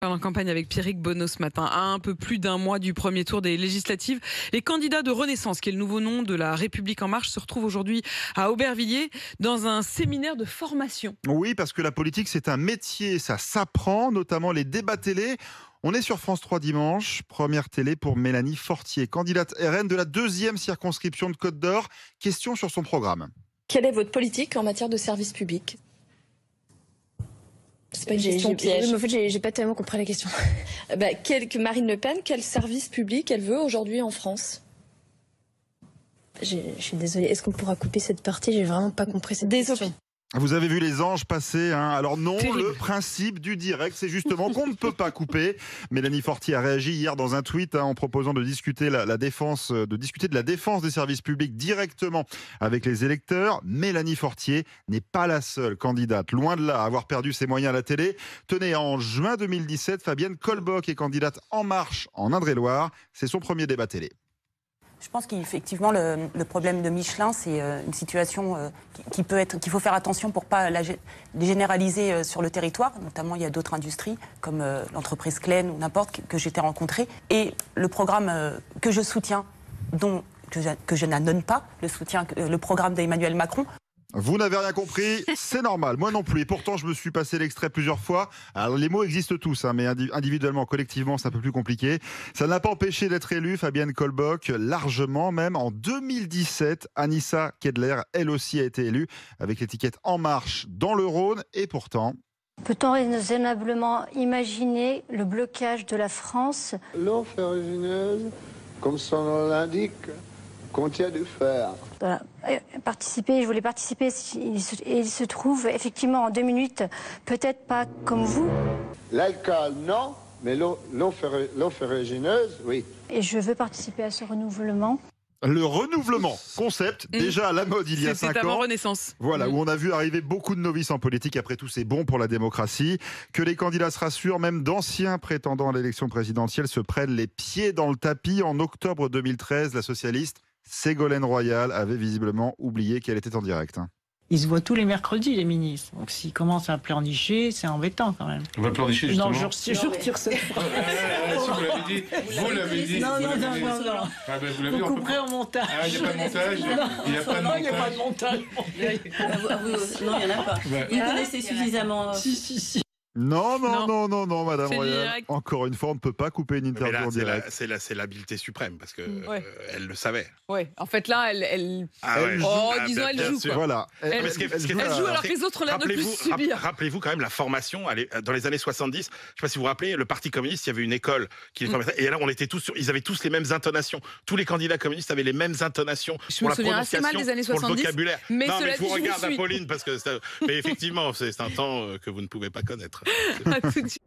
En campagne avec Pierrick Bonneau ce matin, à un peu plus d'un mois du premier tour des législatives, les candidats de Renaissance, qui est le nouveau nom de la République En Marche, se retrouvent aujourd'hui à Aubervilliers dans un séminaire de formation. Oui, parce que la politique, c'est un métier, ça s'apprend, notamment les débats télé. On est sur France 3 dimanche, première télé pour Mélanie Fortier, candidate RN de la 2e circonscription de Côte d'Or. Question sur son programme. Quelle est votre politique en matière de service public ? C'est pas une question piège. Mais en fait, j'ai pas tellement compris la question. Marine Le Pen, quel service public elle veut aujourd'hui en France ? Je suis désolée. Est-ce qu'on pourra couper cette partie ? J'ai vraiment pas compris cette question. Vous avez vu les anges passer, hein. Alors non, Terrible. Le principe du direct, c'est justement qu'on ne peut pas couper. Mélanie Fortier a réagi hier dans un tweet en proposant de discuter de la défense des services publics directement avec les électeurs. Mélanie Fortier n'est pas la seule candidate, loin de là, à avoir perdu ses moyens à la télé. Tenez, en juin 2017, Fabienne Colboc est candidate En Marche en Indre-et-Loire. C'est son premier débat télé. Je pense qu'effectivement, le problème de Michelin, c'est une situation qu'il faut faire attention pour ne pas les généraliser sur le territoire. Notamment, il y a d'autres industries, comme l'entreprise Klein ou n'importe, que j'ai rencontré. Et le programme que je soutiens, que je n'annonce pas, le programme d'Emmanuel Macron. Vous n'avez rien compris, c'est normal, moi non plus. Et pourtant, je me suis passé l'extrait plusieurs fois. Alors, les mots existent tous, mais individuellement, collectivement, c'est un peu plus compliqué. Ça n'a pas empêché d'être élue, Fabienne Colboc, largement même. En 2017, Anissa Kedler, elle aussi, a été élue avec l'étiquette En Marche dans le Rhône. Et pourtant... Peut-on raisonnablement imaginer le blocage de la France ? L'eau ferrugineuse, comme son nom l'indique, contient du fer. Voilà. Je voulais participer, et il se trouve effectivement en 2 minutes, peut-être pas comme vous. L'alcool, non, mais l'eau ferrugineuse, oui. Et je veux participer à ce renouvellement. Le renouvellement, concept, déjà à la mode il y a 5 C'était avant ans. Renaissance. Voilà, où on a vu arriver beaucoup de novices en politique. Après tout, c'est bon pour la démocratie. Que les candidats se rassurent, même d'anciens prétendants à l'élection présidentielle se prennent les pieds dans le tapis. En octobre 2013, la socialiste Ségolène Royal avait visiblement oublié qu'elle était en direct. Ils se voient tous les mercredis, les ministres. Donc s'ils commencent à pleurnicher, c'est embêtant quand même. On va pleurnicher justement. Non, je retire cette phrase. Vous l'avez dit. Non. Ah ben, vous l'avez dit. Vous couperez en montage. Ah, il n'y a pas de montage. Il n'y a pas de montage. Non, il n'y en a pas. Vous connaissez suffisamment. Si. Non, Madame C'est Royal. direct. Encore une fois, on ne peut pas couper une interview en direct. C'est l'habileté suprême, parce que Ouais. elle le savait. Ouais, en fait là, elle disons, elle joue quoi. Voilà. Elle joue alors que les autres ont l'air de plus subir. Rappelez-vous quand même la formation dans les années 70. Je ne sais pas si vous vous rappelez, le Parti communiste, il y avait une école qui les formait. Et là, ils avaient tous les mêmes intonations. Tous les candidats communistes avaient les mêmes intonations Je pour me la souviens assez prononciation, mal des années pour le 70. vocabulaire. Mais Non, cela mais je vous dit, je vous regarde, suis. Apolline, parce que mais effectivement, c'est un temps que vous ne pouvez pas connaître. À tout de suite.